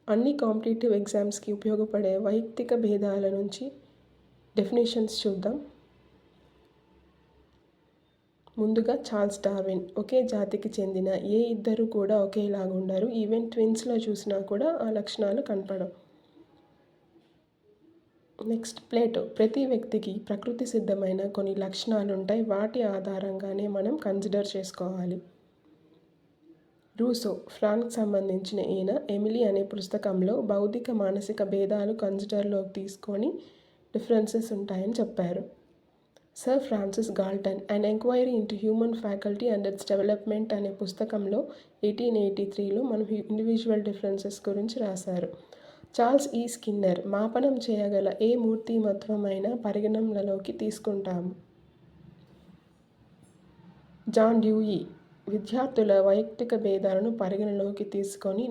అన్ని కాంపిటేటివ్ ఎగ్జామ్స్కి ఉపయోగపడే వైయక్తిక భేదాల నుంచి డెఫినేషన్స్ చూద్దాం. ముందుగా చార్ల్స్ డార్విన్. ఒకే జాతికి చెందిన ఏ ఇద్దరు కూడా ఒకేలాగా ఉండరు. ఈవెన్ ట్విన్స్లో చూసినా కూడా ఆ లక్షణాలు కనపడవు. Next Plato. ప్రతి వ్యక్తికి ప్రకృతి సిద్ధమైన కొన్ని లక్షణాలు ఉంటాయి. వాటి ఆధారంగానే మనం కన్సిడర్ చేసుకోవాలి. రూసో. ఫ్రాన్స్కి సంబంధించిన ఈయన ఎమిలీ అనే పుస్తకంలో బౌద్ధిక మానసిక భేదాలు కన్సిడర్లోకి తీసుకొని డిఫరెన్సెస్ ఉంటాయని చెప్పారు. Sir Francis Galton an enquiry into human faculty and its development అనే పుస్తకంలో 1883లో మనం ఇండివిజువల్ డిఫరెన్సెస్ గురించి రాశారు. చార్ల్స్ ఈ స్కిన్నర్. మాపనం చేయగల ఏ మూర్తిమత్వమైన పరిగణనలోకి తీసుకుంటాము. John Dewey. విద్యార్థుల వైయక్తిక భేదాలను పరిగణలోకి తీసుకొని